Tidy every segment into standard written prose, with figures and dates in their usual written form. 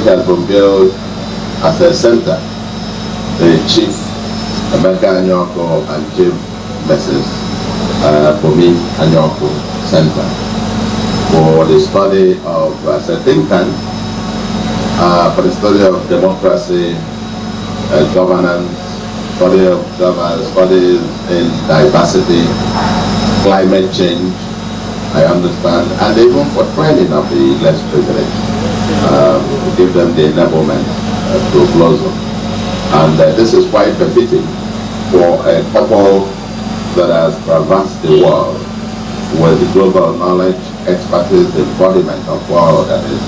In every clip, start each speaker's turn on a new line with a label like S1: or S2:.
S1: which has been built as a center, the Chief Emeka Anyaoku and Chief Mrs. Bunmi Anyaoku Center, for the study of, as a think tank, for the study of democracy, governance, studies in diversity, climate change, I understand, and even for training of the less privileged, to give them the enablement to blossom. And this is quite befitting for a couple that has traversed the world with the global knowledge, expertise, the embodiment of all that is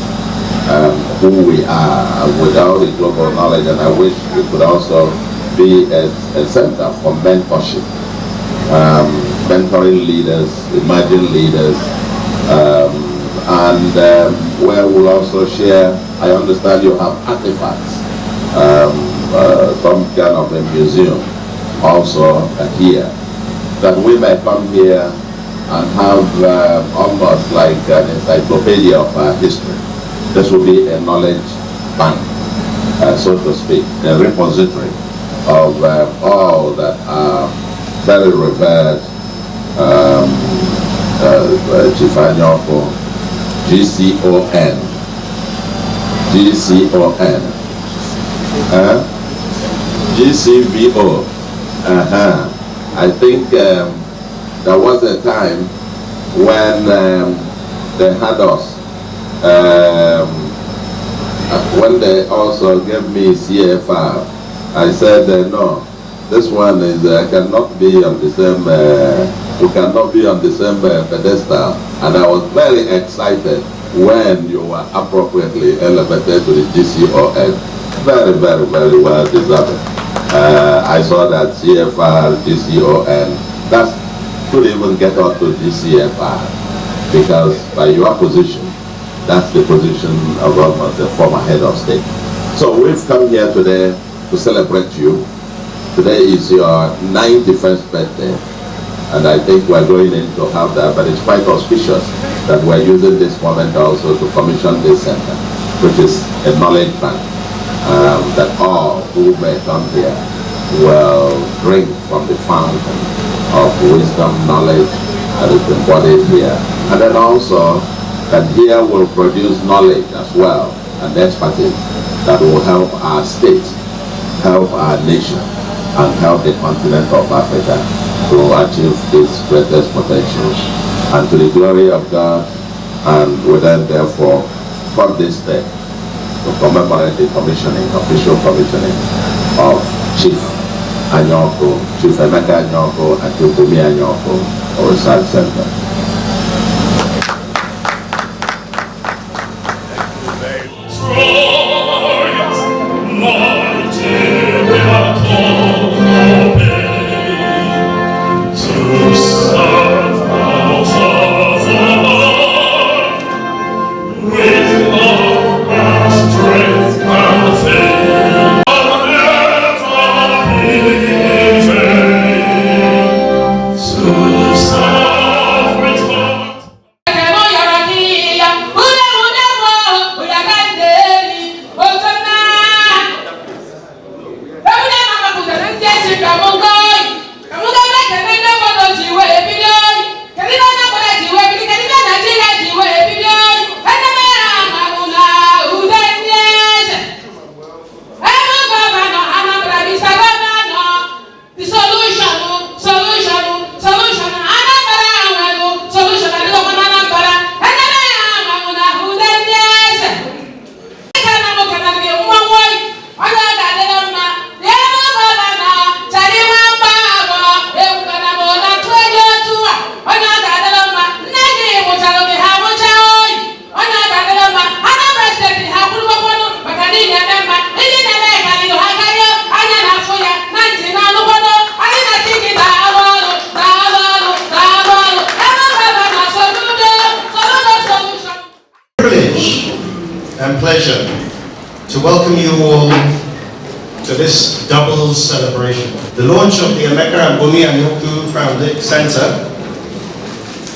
S1: who we are without the global knowledge. And I wish it could also be a center for mentorship, mentoring leaders, emerging leaders, and where we'll also share, I understand you have artifacts, some kind of a museum also here, that we may come here and have almost like an encyclopedia of history. This will be a knowledge bank, so to speak, a repository of all that are very revered Chief Anyaoku, GCON, GCVO. I think there was a time when they had us, when they also gave me CFR, I said no, this one is cannot be on the same, we cannot be on the same pedestal. And I was very excited when you were appropriately elevated to the GCON. Very, very, very well deserved. I saw that CFR, GCON, that could even get up to GCFR, because by your position, that's the position of almost the former head of state. So we've come here today to celebrate you. Today is your 91st birthday, and I think we're going in to have that, but it's quite auspicious that we're using this moment also to commission this center, which is a knowledge bank, that all who may come here will drink from the fountain of wisdom, knowledge that is embodied here. And then also that here will produce knowledge as well, and expertise that will help our state, help our nation, and help the continent of Africa to achieve its greatest potential. And to the glory of God, and we then therefore from this day to commemorate the commissioning, official commissioning of Chief Anyaoku, Chief Emeka Anyaoku and Chief Bunmi Anyaoku of Research Center.
S2: And pleasure to welcome you all to this double celebration. The launch of the Emeka Bunmi Anyaoku Foundation Center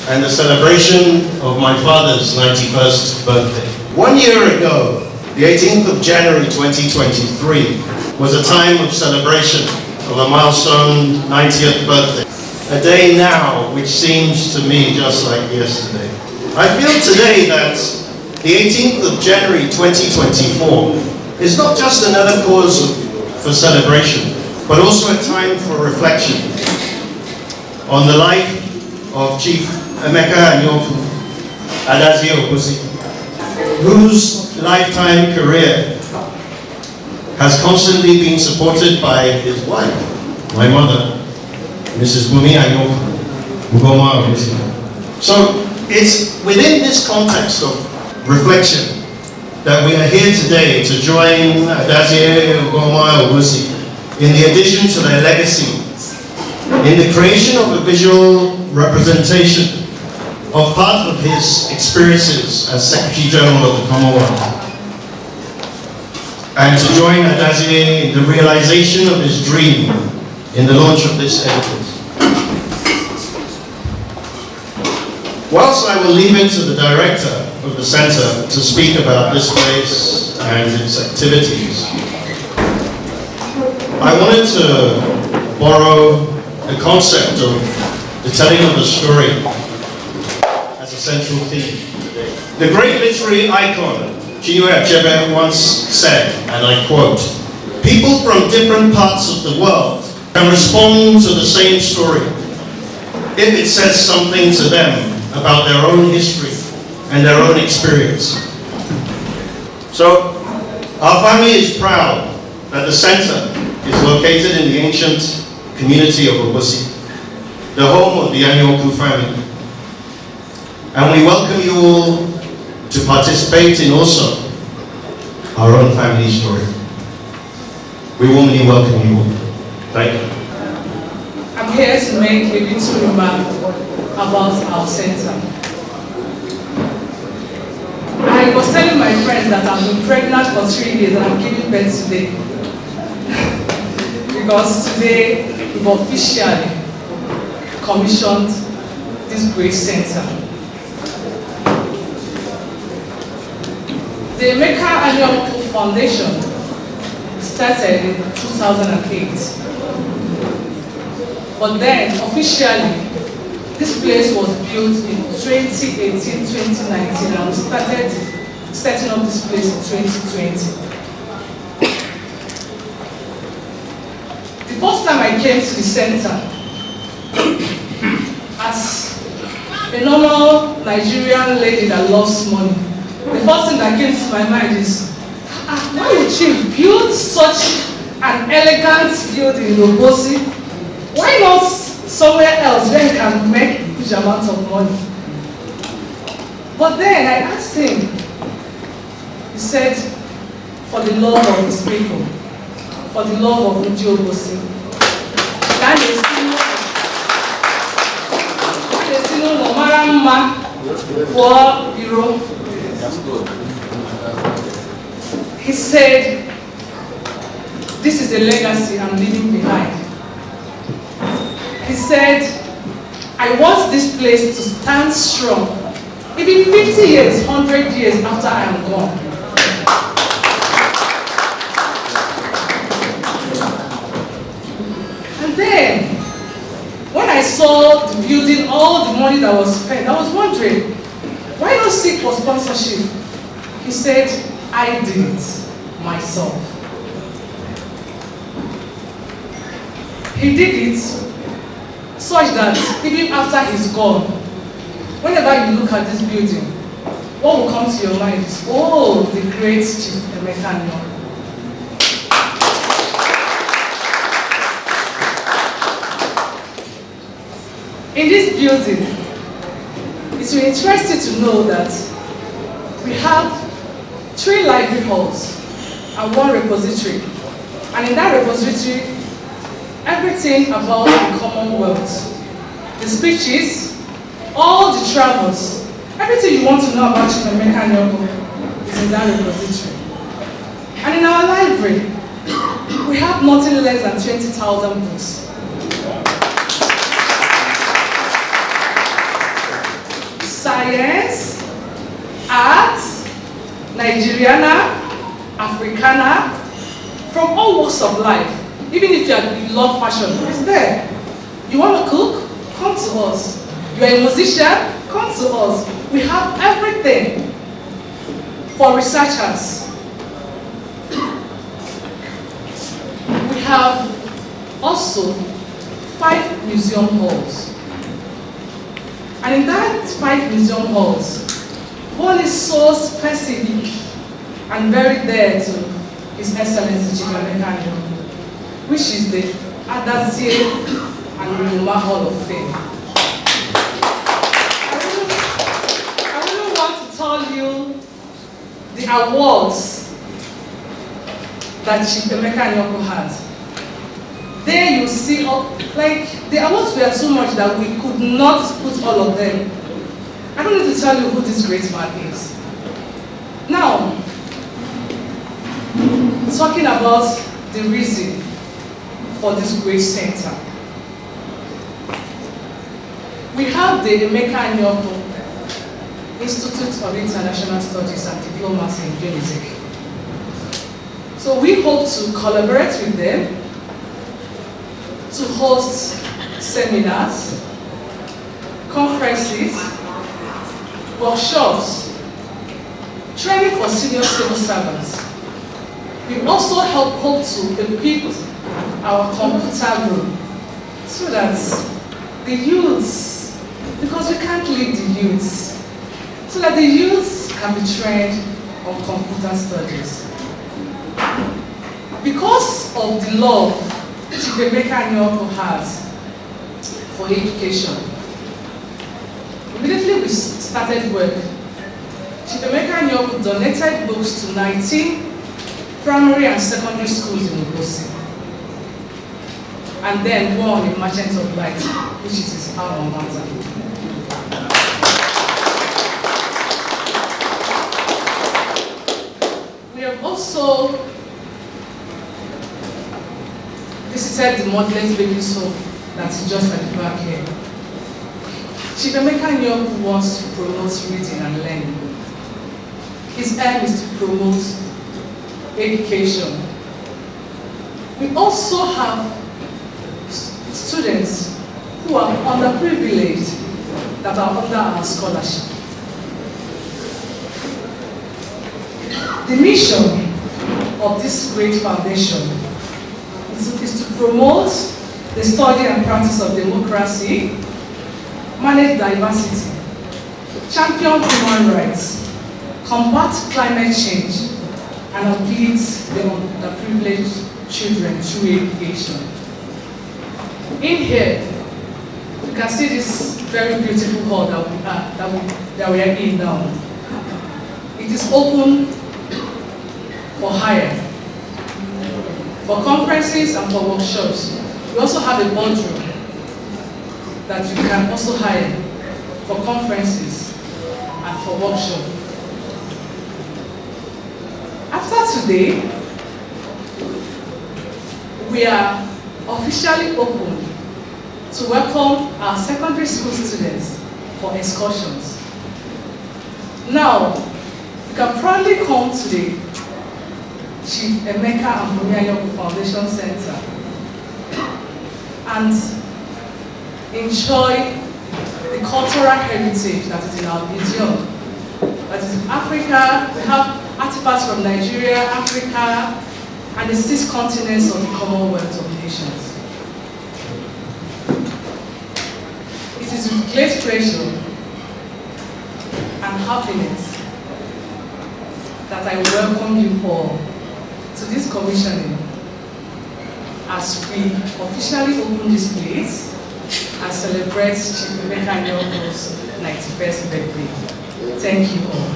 S2: and the celebration of my father's 91st birthday. 1 year ago, The 18th of January 2023 was a time of celebration of a milestone 90th birthday. A day now which seems to me just like yesterday. I feel today that the 18th of January 2024 is not just another cause for celebration, but also a time for reflection on the life of Chief Emeka Anyaoku, Obosi, whose lifetime career has constantly been supported by his wife, my mother, Mrs. Bunmi Anyaoku. So it's within this context of reflection that we are here today to join Obosi in the addition to their legacy in the creation of a visual representation of part of his experiences as Secretary General of the Commonwealth, and to join Adazie in the realization of his dream in the launch of this edifice. Whilst I will leave it to the director of the center to speak about this place and its activities, I wanted to borrow the concept of the telling of the story as a central theme today. The great literary icon Chinua Achebe once said, and I quote, "People from different parts of the world can respond to the same story if it says something to them about their own history and their own experience." So, our family is proud that the center is located in the ancient community of Obosi, the home of the Anyaoku family. And we welcome you all to participate in also our own family story. We warmly welcome you all. Thank you.
S3: I'm here to make a little remark about our center. I was telling my friends that I've been pregnant for 3 years and I'm giving birth today. Because today we've officially commissioned this great center. The Emeka Anyaoku Foundation started in 2008. But then officially this place was built in 2018-2019 and we started setting up this place in 2020. The first time I came to the center, as a normal Nigerian lady that loves money, the first thing that came to my mind is, why would she build such an elegant building in Obosi? Why not somewhere else where you can make huge amounts of money? But then I asked him, he said, for the love of his people, for the love of Obosi. He said, this is a legacy I'm leaving behind. He said, I want this place to stand strong, even 50 years, 100 years after I am gone. And then, when I saw the building, all the money that was spent, I was wondering, why not seek for sponsorship? He said, I did it myself. He did it such that even after he's gone, whenever you look at this building, what will come to your mind is, oh, the great Chief Emeka Anyaoku. In this building, it's really interesting to know that we have 3 library halls and 1 repository. And in that repository, everything about the Commonwealth, the speeches, all the travels, everything you want to know about Chief Emeka Anyaoku is in that repository. And in our library, we have nothing less than 20,000 books. Science, arts, Nigeriana, Africana, from all walks of life. Even if you love fashion, it's there. You want to cook? Come to us. You are a musician? Come to us. We have everything for researchers. We have also 5 museum halls. And in that 5 museum halls, one is so specific and very dear to His Excellency Chief Emeka Anyaoku, which is the Adazie and Ruma Hall of Fame. I really want to tell you the awards that Chief Emeka Anyaoku has. There you see, like, the awards were too much that we could not put all of them. I don't need to tell you who this great man is. Now, talking about the reason for this great center. We have the Emeka Anyaoku Institute of International Studies and Diplomacy in Unitec. So we hope to collaborate with them to host seminars, conferences, workshops, training for senior civil servants. We also hope to equip our computer room so that the youths, because we can't leave the youths, so that the youths can be trained on computer studies. Because of the love Chief Emeka Anyaoku has for education, immediately we started work. Chief Emeka Anyaoku donated books to 19 primary and secondary schools in Obosi, and then one in Merchant of Light, which is his alma mater. We have also visited the Motherless Babies Home that's just at the back here. Chief Emeka Anyaoku wants to promote reading and learning. His aim is to promote education. We also have students who are underprivileged that are under our scholarship. The mission of this great foundation is to promote the study and practice of democracy, manage diversity, champion human rights, combat climate change, and uplift the privileged children through education. In here, you can see this very beautiful hall that we are in now. It is open for hire, for conferences and for workshops. We also have a boardroom that you can also hire for conferences and for workshops. After today, we are officially open to welcome our secondary school students for excursions. Now, you can proudly come to the Chief Emeka Bunmi Anyaoku Foundation Center and enjoy the cultural heritage that is in our museum. That is in Africa. We have artifacts from Nigeria, Africa, and the 6 continents of the Commonwealth of Nations. It is with great pleasure and happiness that I welcome you all to this commissioning as we officially open this place and celebrate Chief Emeka Anyaoku's 91st birthday. Thank you all.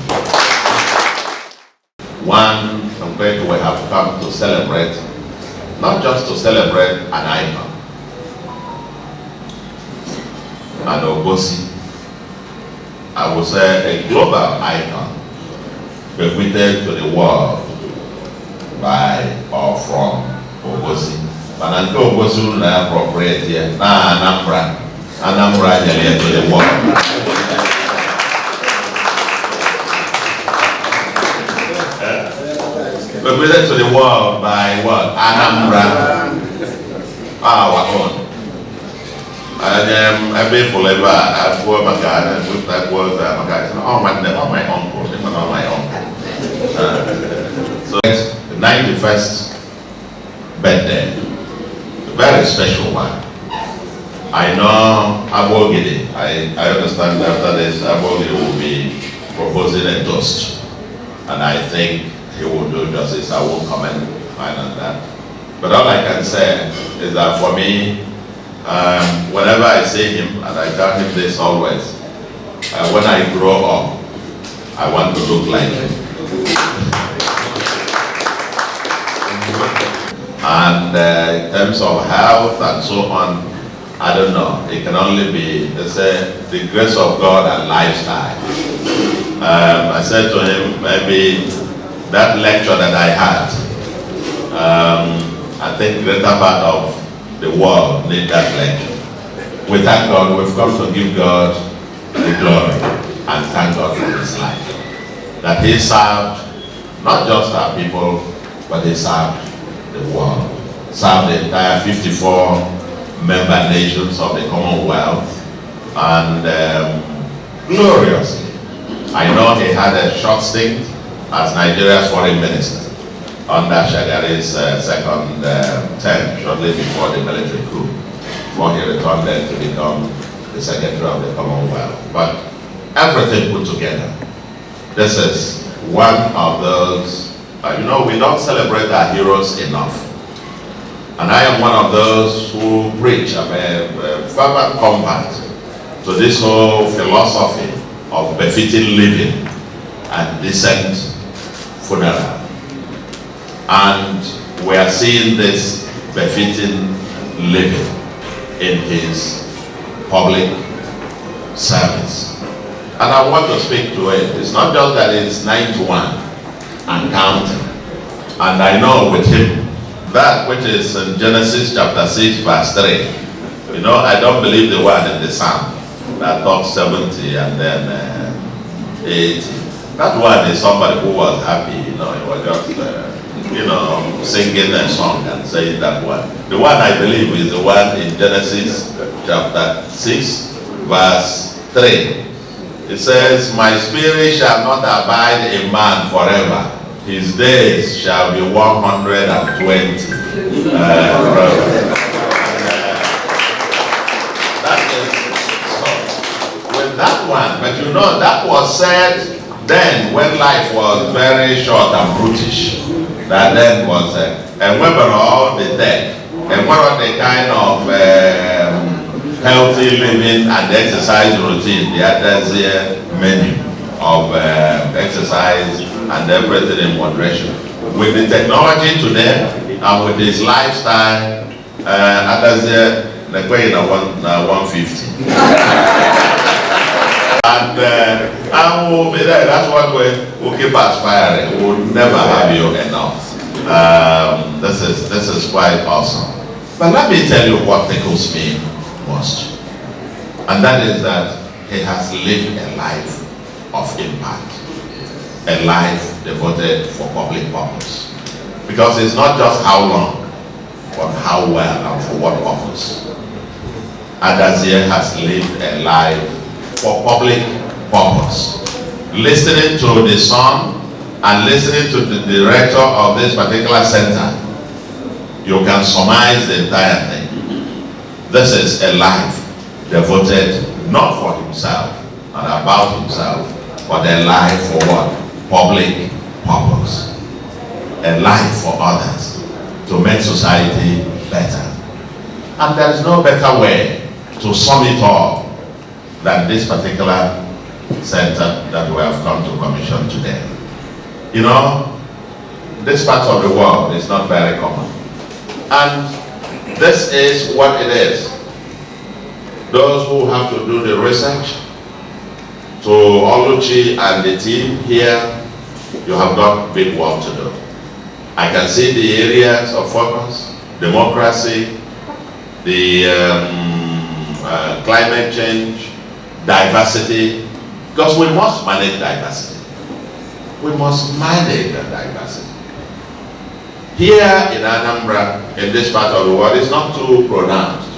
S4: One, I'm grateful we have come to celebrate, not just to celebrate an icon, an Obosi, I would say a global icon, bequeathed to the world by or from Obosi. But until Obosi will appropriate here, Anambra to the world. bequeathed to the world by what? Anambra, our own. And every forever, I poor Maga, and with that was Maga, oh my uncle, not my uncle. So it's the 91st birthday, a very special one. I know Abogidi, I understand after this Abogidi will be proposing a toast, and I think he will do justice. I won't comment on that. But all I can say is that for me, whenever I see him, and I tell him this always, when I grow up, I want to look like him. And in terms of health and so on, I don't know. It can only be, they say, the grace of God and lifestyle. I said to him, maybe that lecture that I had, I think the greater part of the world need that lecture. We thank God, we've come to give God the glory and thank God for his life. That he served not just our people, but he served the world. Served the entire 54 member nations of the Commonwealth, and gloriously. I know he had a short stint as Nigeria's foreign minister under Shagari's second term, shortly before the military coup, before he returned then to become the Secretary of the Commonwealth. But everything put together, this is one of those, we don't celebrate our heroes enough. And I am one of those who preach, I'm a fervent convert to this whole philosophy of befitting living and decent funeral. And we are seeing this befitting living in his public service. And I want to speak to it. It's not just that it's 91 and counting. And I know with him, that which is in Genesis chapter 6 verse 3. I don't believe the word in the Psalm that talks 70 and then 80. That word is somebody who was happy, he was just, singing a song and saying that word. The one I believe is the one in Genesis chapter 6 verse 3. It says, my spirit shall not abide in man forever. His days shall be 120. That is so. With that one, but that was said then when life was very short and brutish. That then was and when we were all the dead, and what are the kind of healthy living and exercise routine, the others menu of exercise and everything in moderation. With the technology today and with his lifestyle, others they're going at 150. And we'll be there. That's what we'll keep aspiring. We'll never have you enough. This is quite awesome. But let me tell you what tickles me most. And that is that he has lived a life of impact. A life devoted for public purpose. Because it's not just how long, but how well and for what purpose. Adazie has lived a life for public purpose. Listening to the song and listening to the director of this particular center, you can surmise the entire thing. This is a life devoted not for himself and about himself, but a life for what? Public purpose. A life for others to make society better. And there is no better way to sum it all than this particular center that we have come to commission today. This part of the world is not very common. And this is what it is. Those who have to do the research, to Oluchi and the team here, you have got big work to do. I can see the areas of focus, democracy, the climate change, diversity, because we must manage diversity. We must manage the diversity. Here in Anambra, in this part of the world, it's not too pronounced.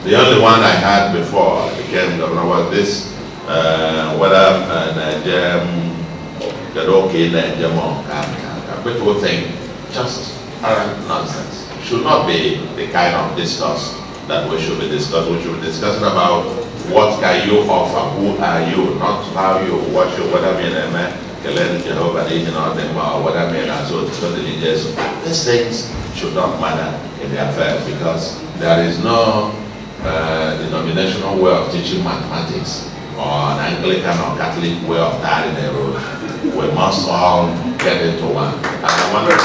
S4: The only one I had before I became governor was this, people think just nonsense. Should not be the kind of discourse that we should be discussing. We should be discussing about what can you offer, who are you, not how you, what you, what I mean, Jehovah, or what I mean, and so religious. These things should not matter in the affairs because there is no denominational way of teaching mathematics or an Anglican or Catholic way of tying a road. We must all get into one. And I wonder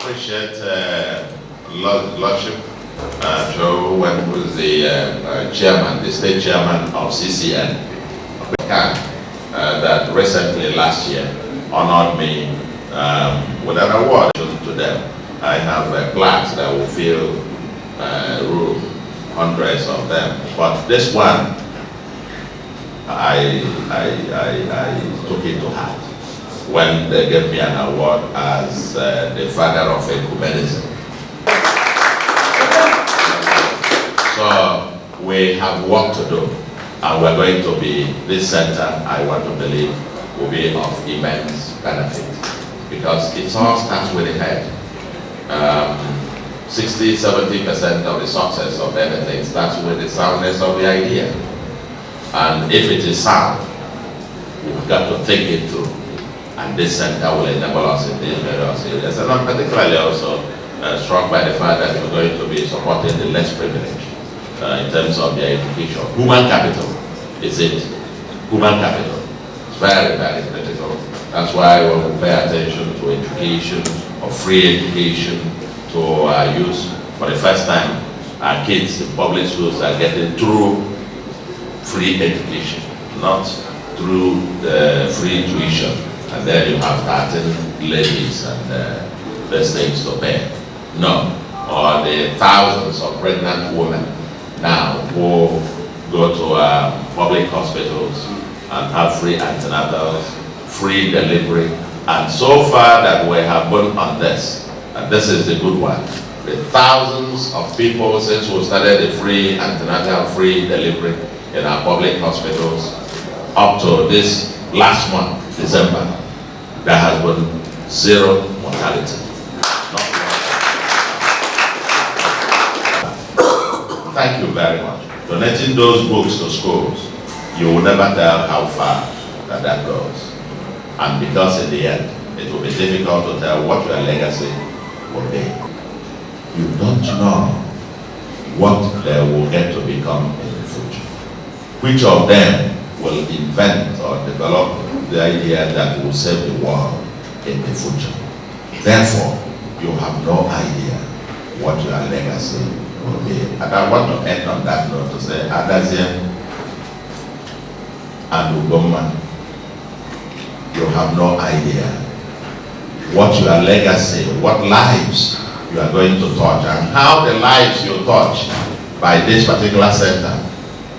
S4: appreciate Lordship Joe when he was the chairman, the state chairman of CCN, that recently last year honored me with an award to them. I have plaques that will fill room, hundreds of them. But this one, I took it to heart when they gave me an award as the father of ecumenism. So we have work to do, and we're going to be, this center, I want to believe, will be of immense benefit because it all starts with the head. 60–70% of the success of anything starts with the soundness of the idea. And if it is sound, we've got to think it through. And this center will enable us in these various areas. And I'm particularly also struck by the fact that we're going to be supporting the less privileged in terms of their education. Human capital is it. Human capital. It's very, very critical. That's why we will pay attention to education, or free education, to our youth. For the first time, our kids in public schools are getting true free education, not through the free tuition. And then you have 13 levies and those things to pay. No. Or the thousands of pregnant women now who go to public hospitals and have free antenatals, free delivery. And so far that we have gone on this, and this is the good one, the thousands of people since we started the free antenatal, free delivery in our public hospitals, up to this last month, December, there has been zero mortality. Thank you very much. Donating those books to schools, you will never tell how far that goes. And because in the end, it will be difficult to tell what your legacy will be. You don't know what they will get to become in the future. Which of them will invent or develop the idea that will save the world in the future. Therefore, you have no idea what your legacy will be. And I want to end on that note to say, Adaziem and Ugoma, you have no idea what your legacy, what lives you are going to touch, and how the lives you touch by this particular center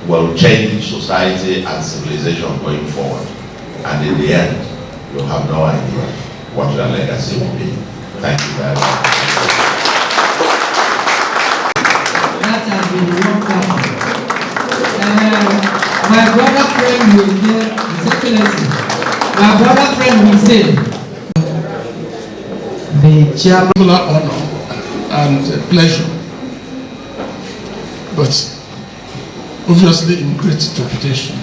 S4: will change society and civilization going forward. And in the end, you have no idea what your legacy will be. Thank you very much.
S5: That has been worked out. My brother friend will hear, His Excellency. My brother friend will say, the chairman honor and pleasure, but obviously in great reputation,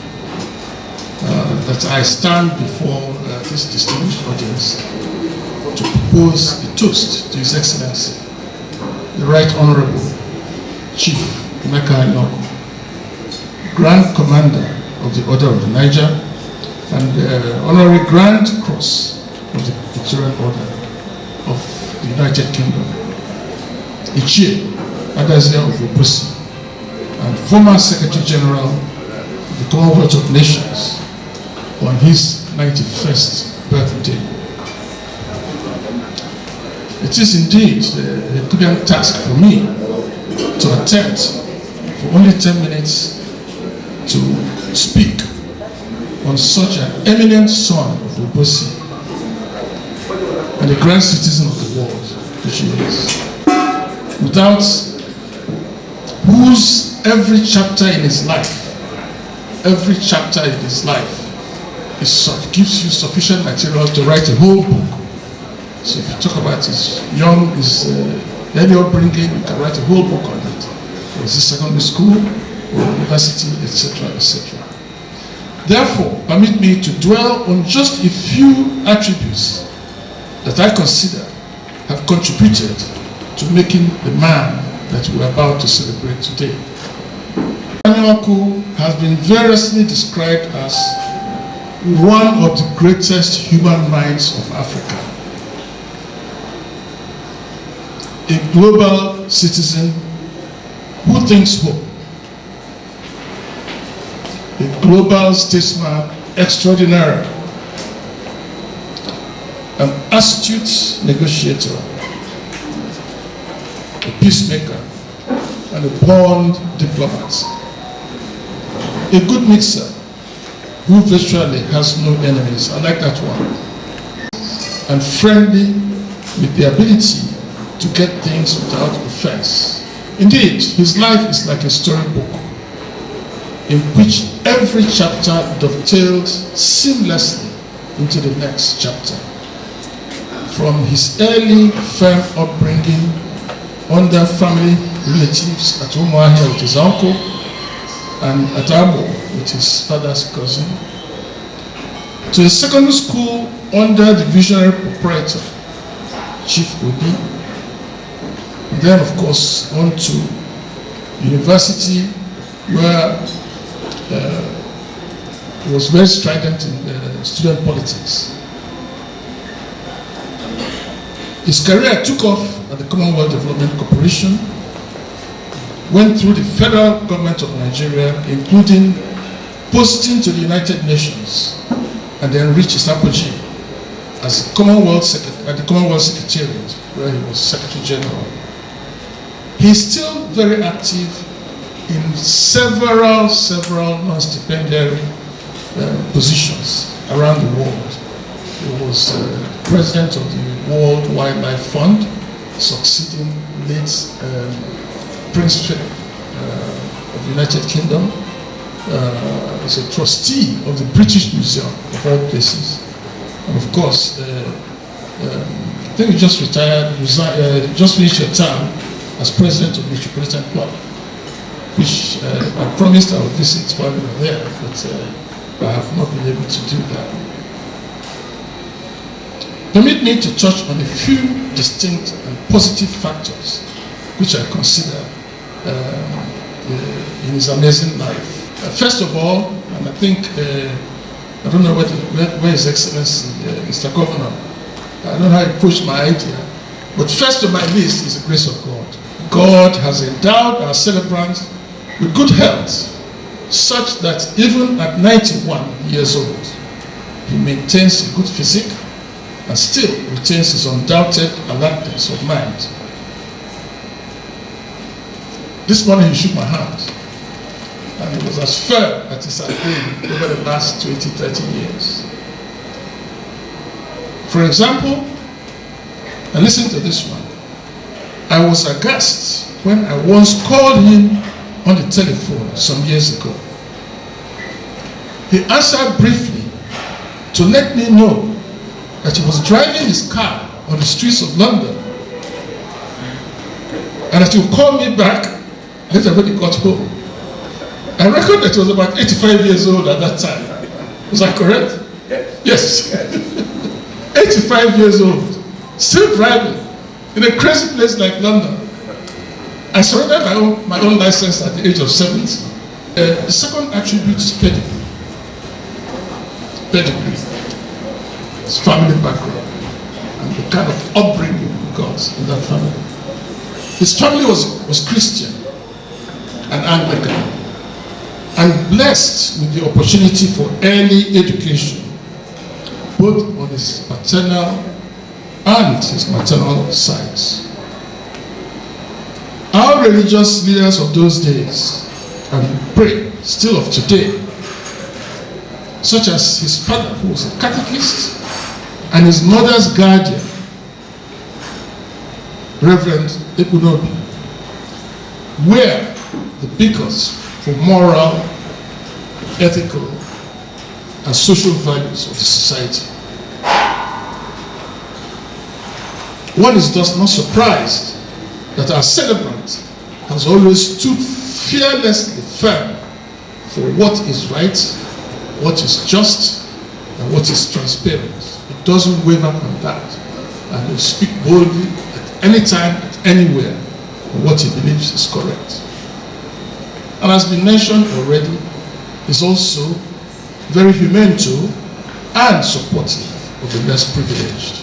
S5: that I stand before this distinguished audience to propose a toast to His Excellency, the Right Honorable Chief Emeka Anyaoku, Grand Commander of the Order of the Niger, and Honorary Grand Cross of the Victorian Order of the United Kingdom, Ichie Adazia of Obosi, and former Secretary General of the Commonwealth of Nations on his 91st birthday. It is indeed a Herculean task for me to attempt for only 10 minutes to speak on such an eminent son of Obosi and a grand citizen of the world, which he is, without whose every chapter in his life gives you sufficient material to write a whole book. So if you talk about his early upbringing, you can write a whole book on it. Was it secondary school or university, etc., etc. Therefore, permit me to dwell on just a few attributes that I consider have contributed to making the man that we are about to celebrate today. Anyaoku has been variously described as one of the greatest human minds of Africa, a global citizen who thinks hope, a global statesman extraordinary, an astute negotiator, a peacemaker, and a born diplomat, a good mixer who virtually has no enemies. I like that one. And friendly with the ability to get things without offense. Indeed, his life is like a storybook in which every chapter dovetails seamlessly into the next chapter. From his early firm upbringing under family relatives at Umuahia with his uncle and at Amo with his father's cousin, to a secondary school under the visionary proprietor, Chief Obi, and then of course on to university where he was very strident in student politics. His career took off at the Commonwealth Development Corporation, went through the federal government of Nigeria, including posting to the United Nations, and then reached his apogee as at the Commonwealth Secretariat, where he was Secretary General. He's still very active in several non-stipendiary positions around the world. He was president of the World Wildlife Fund, succeeding late Prince Philip of the United Kingdom. He's a trustee of the British Museum, of all places. And of course, I think he just retired, just finished a term as president of the Metropolitan Club, which I promised I would visit while we were there, but I have not been able to do that. Permit me to touch on a few distinct and positive factors which I consider in his amazing life. First of all, and I think, I don't know where His Excellency, Mr. Governor, I don't know how he pushed my idea, but first on my list is the grace of God. God has endowed our celebrant with good health, such that even at 91 years old, he maintains a good physique and still retains his undoubted alertness of mind. This morning he shook my hand, and it was as firm as it has been over the last 20, 30 years. For example, and listen to this one. I was aghast when I once called him on the telephone some years ago. He answered briefly to let me know that he was driving his car on the streets of London and that he would call me back later when he got home. I reckon that he was about 85 years old at that time. Was that correct? Yes. 85 years old, still driving in a crazy place like London. I surrendered my own license at the age of 70. The second attribute is pedigree. Pedigree. His family background and the kind of upbringing he got in that family. His family was Christian and Anglican, and blessed with the opportunity for early education, both on his paternal and his maternal sides. Our religious leaders of those days, and we pray still of today, such as his father, who was a catechist, and his mother's guardian, Reverend Ekunobi, were the beacons for moral, ethical, and social values of the society. One is thus not surprised that our celebrant has always stood fearlessly firm for what is right, what is just, and what is transparent. It doesn't waver on that, and will speak boldly at any time, at anywhere, on what he believes is correct. And as been mentioned already, is also very humane to and supportive of the less privileged.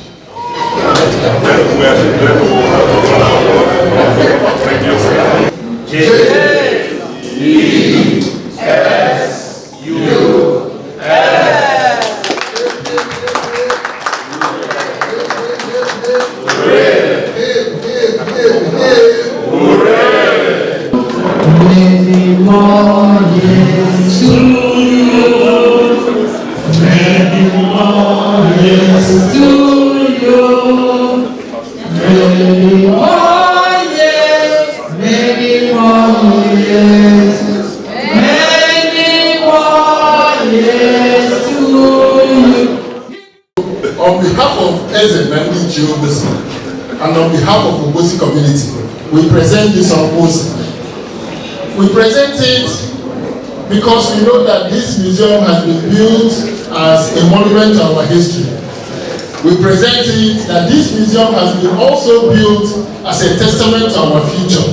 S6: On behalf of Idemili Obosi and on behalf of the Obosi community, we present this Obosi. We present it because we know that this museum has been built as a monument to our history. We present it that this museum has been also built as a testament to our future.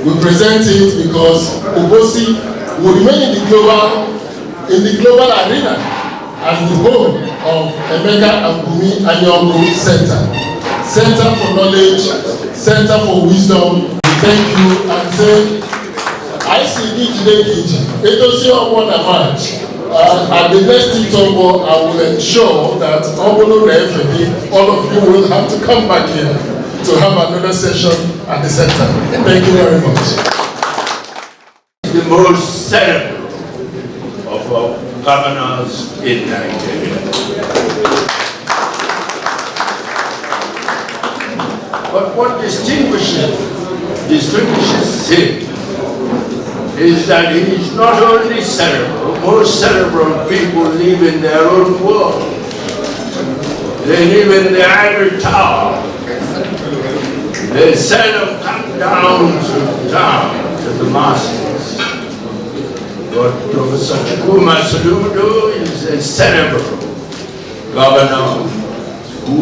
S6: We present it because Obosi will remain in the global arena as the home of Emeka Bunmi Anyaoku Center for Knowledge, Center for Wisdom. We thank you and say, I see at the next Tombo, I will ensure that all of you will have to come back here to have another session at the center. Thank you very much.
S7: The most celebrated of our governors in Nigeria. But what distinguishes him is that he is not only cerebral. Most cerebral people live in their own world. They live in the ivory tower. They seldom come down to the masses. But Professor Gov Soludo is a cerebral governor who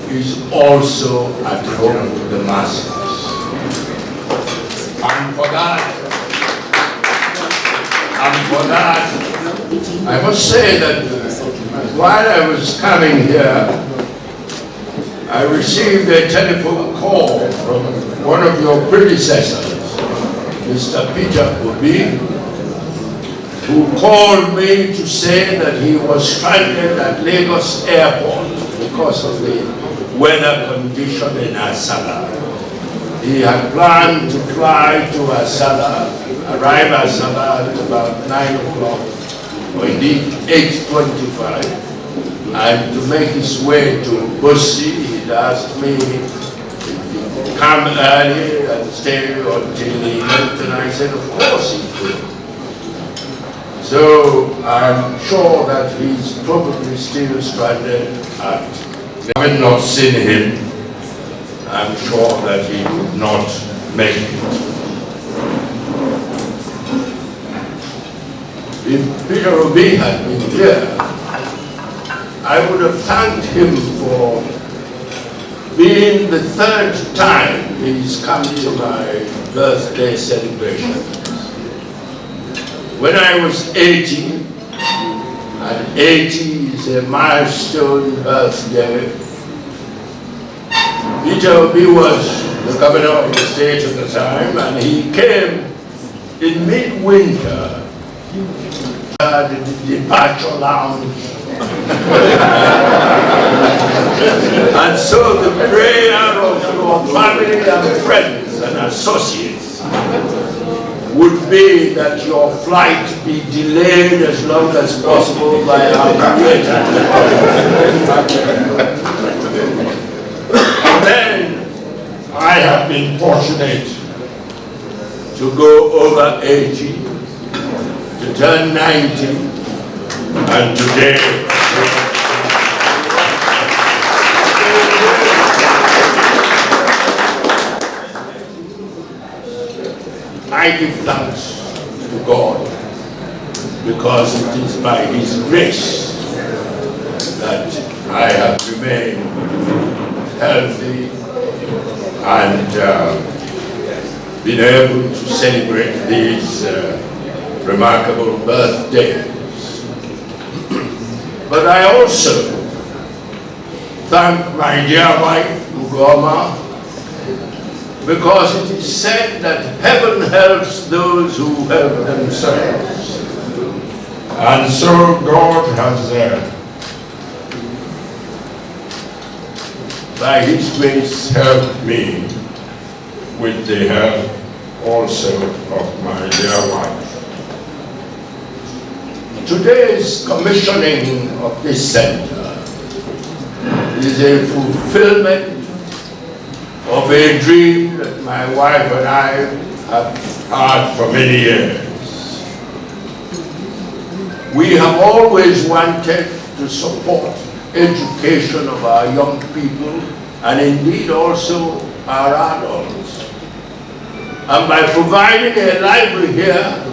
S7: is also at home to the masses. And for that, I must say that while I was coming here, I received a telephone call from one of your predecessors, Mr. Peter Obi, who called me to say that he was stranded at Lagos Airport because of the weather condition in Asala. He had planned to fly to Asala, arrive at Asala at about 9 o'clock, or indeed 8:25, and to make his way to Obosi. He'd asked me if he'd come early and stay until the event, and I said of course he could. So I'm sure that he's probably still stranded at, having not seen him, I'm sure that he would not make it. If Peter Obi had been here, I would have thanked him for being the third time he's come to my birthday celebration. When I was 80, and 80 is a milestone birthday, Peter Obi was the governor of the state at the time, and he came in midwinter at the departure lounge. And so the prayer of your family and friends and associates would be that your flight be delayed as long as possible by aviation. And then I have been fortunate to go over 80, to turn 90, and today I give thanks to God, because it is by His grace that I have remained healthy and been able to celebrate these remarkable birthdays. But I also thank my dear wife, Ugoma, because it is said that heaven helps those who help themselves. And so God has, by His grace, helped me with the help also of my dear wife. Today's commissioning of this center is a fulfillment of a dream that my wife and I have had for many years. We have always wanted to support education of our young people and indeed also our adults. And by providing a library here,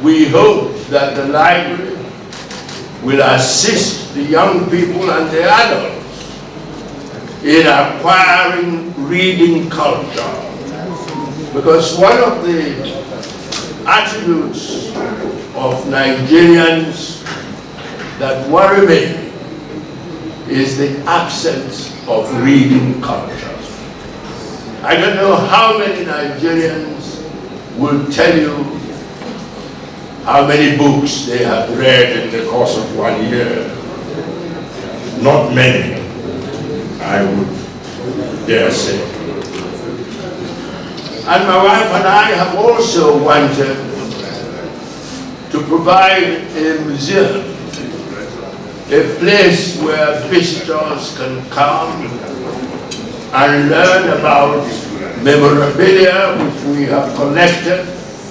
S7: we hope that the library will assist the young people and the adults in acquiring reading culture. Because one of the attributes of Nigerians that worry me is the absence of reading culture. I don't know how many Nigerians will tell you how many books they have read in the course of 1 year. Not many, I would dare say. And my wife and I have also wanted to provide a museum, a place where visitors can come and learn about memorabilia which we have collected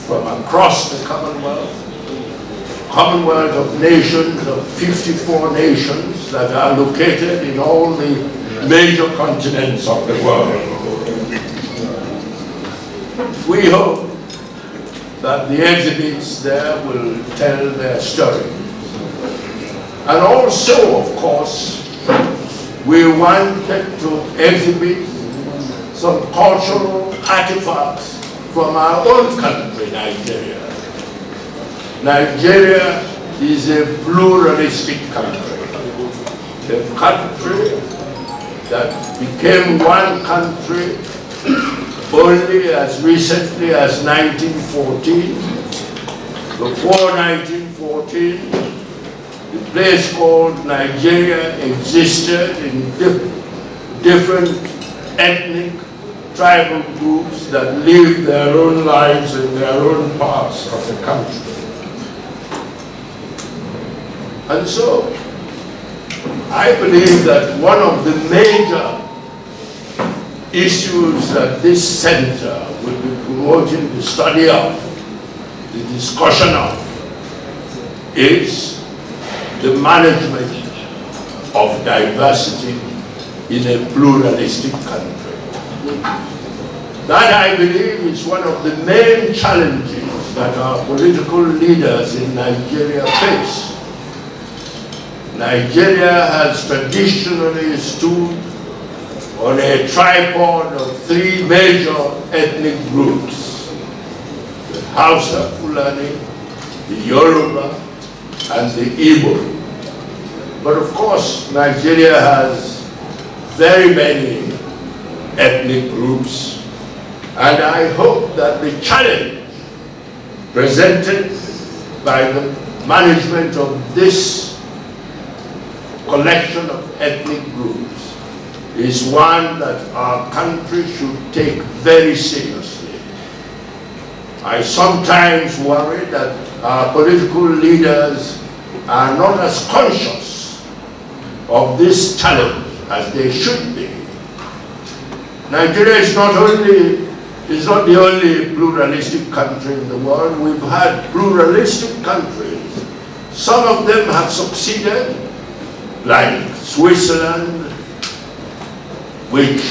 S7: from across the Commonwealth of nations, of 54 nations that are located in all the major continents of the world. We hope that the exhibits there will tell their story. And also, of course, we wanted to exhibit some cultural artifacts from our own country, Nigeria. Nigeria is a pluralistic country. A country that became one country only as recently as 1914. Before 1914, the place called Nigeria existed in different ethnic, tribal groups that lived their own lives in their own parts of the country. And so, I believe that one of the major issues that this center will be promoting the study of, the discussion of, is the management of diversity in a pluralistic country. That, I believe, is one of the main challenges that our political leaders in Nigeria face. Nigeria has traditionally stood on a tripod of three major ethnic groups: the Hausa, Fulani, the Yoruba, and the Igbo. But of course, Nigeria has very many ethnic groups, and I hope that the challenge presented by the management of this collection of ethnic groups is one that our country should take very seriously. I sometimes worry that our political leaders are not as conscious of this challenge as they should be. Nigeria is not the only pluralistic country in the world. We've had pluralistic countries. Some of them have succeeded, like Switzerland, which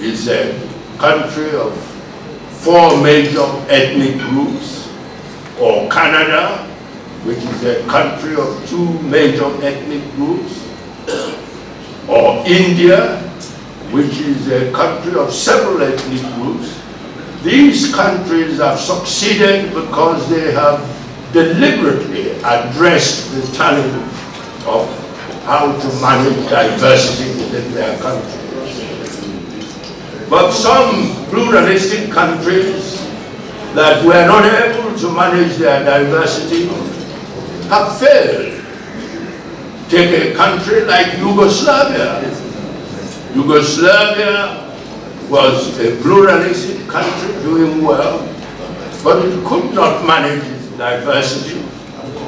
S7: is a country of 4 major ethnic groups, or Canada, which is a country of 2 major ethnic groups, or India, which is a country of several ethnic groups. These countries have succeeded because they have deliberately addressed the challenge of how to manage diversity within their countries. But some pluralistic countries that were not able to manage their diversity have failed. Take a country like Yugoslavia. Yugoslavia was a pluralistic country doing well, but it could not manage its diversity,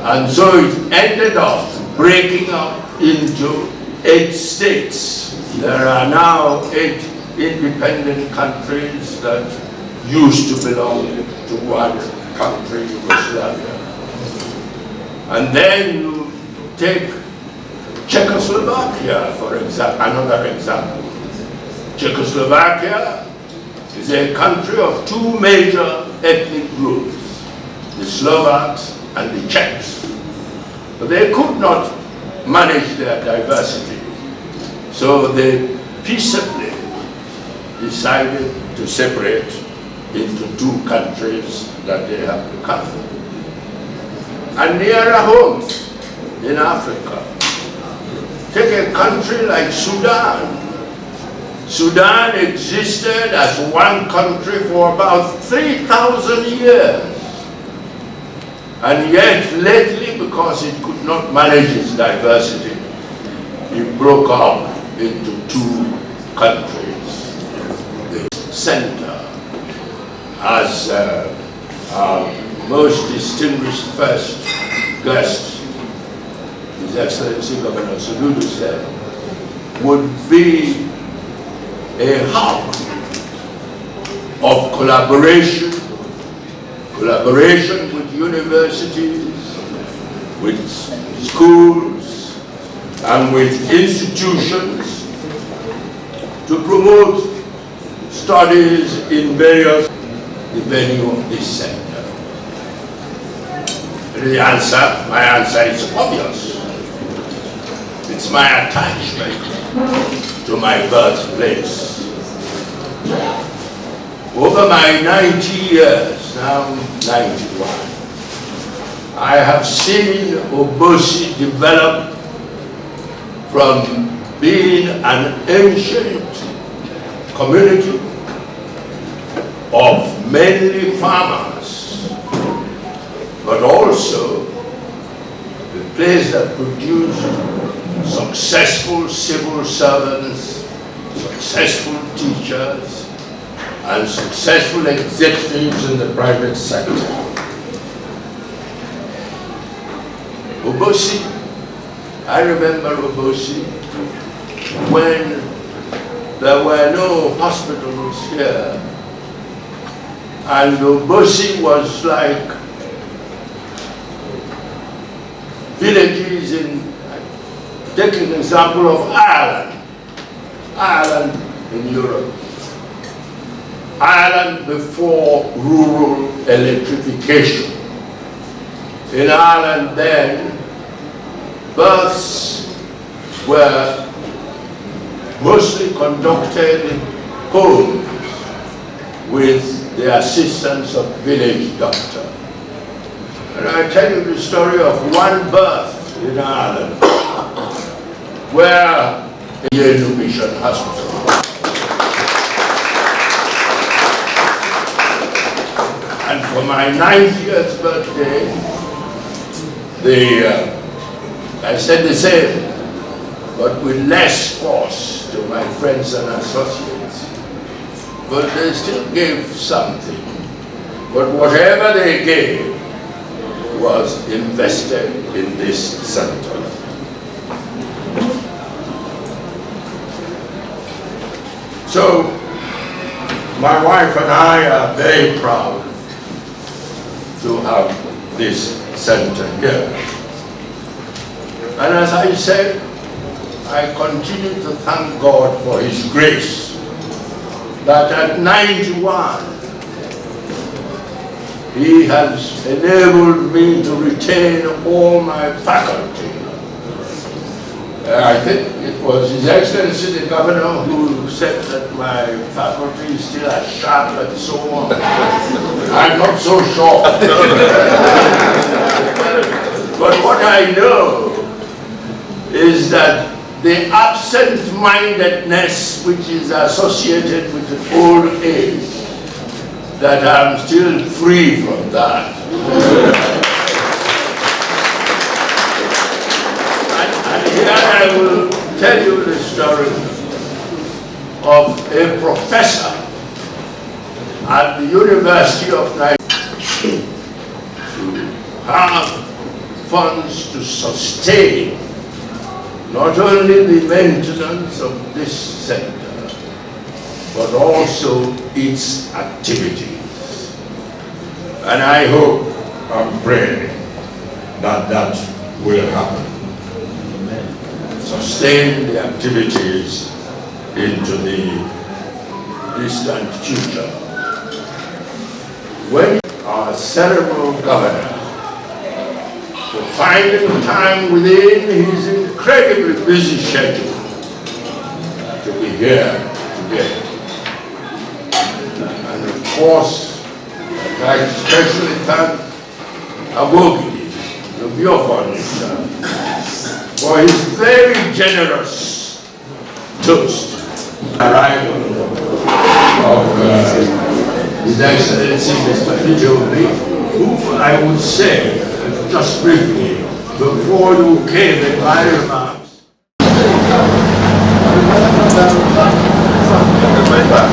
S7: and so it ended up breaking up into 8 states. There are now 8 independent countries that used to belong to one country, Yugoslavia. And then you take Czechoslovakia, for example, another example. Czechoslovakia is a country of 2 major ethnic groups, the Slovaks and the Czechs. But they could not manage their diversity, so they peaceably decided to separate into 2 countries that they have become. And nearer home, in Africa, take a country like Sudan. Sudan existed as one country for about 3,000 years. And yet, lately, because it could not manage its diversity, it broke up into 2 countries. The center, as our most distinguished first guest, His Excellency Gov Soludo said, would be a hub of collaboration with universities, with schools, and with institutions to promote studies in various, the venue of this center. My answer is obvious. It's my attachment to my birthplace. Over my 90 years, now 91, I have seen Obosi develop from being an ancient community of mainly farmers, but also a place that produced successful civil servants, successful teachers, and successful executives in the private sector. Obosi, I remember Obosi when there were no hospitals here, and Obosi was like villages in, take an example of Ireland in Europe. Ireland before rural electrification. In Ireland then, births were mostly conducted in homes with the assistance of village doctor. And I tell you the story of one birth in Ireland where a Yale Mission Hospital. And for my 90th birthday, I said the same, but with less force to my friends and associates. But they still gave something. but whatever they gave was invested in this center. So, my wife and I are very proud to have this center here. And as I said, I continue to thank God for His grace that at 91, He has enabled me to retain all my faculty. I think it was His Excellency the Governor who said that my faculty is still as sharp and so on. I'm not so sure. But what I know is that the absent-mindedness which is associated with old age, that I'm still free from that. And here I will tell you the story of a professor at the University of Nigeria to have funds to sustain not only the maintenance of this center, but also its activities. And I hope and pray that that will happen. Sustain the activities into the distant future. When our cerebral governor, for finding time within his incredibly busy schedule to be here today. And of course, I especially thank Obosi, the Biofurniture, for his very generous toast. Arrival of His Excellency Mr. Idemili, who I would say, just briefly, before you came in my remarks.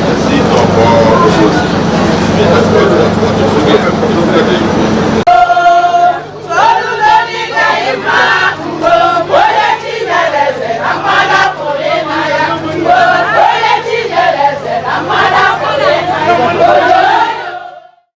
S4: The seat of Obosi.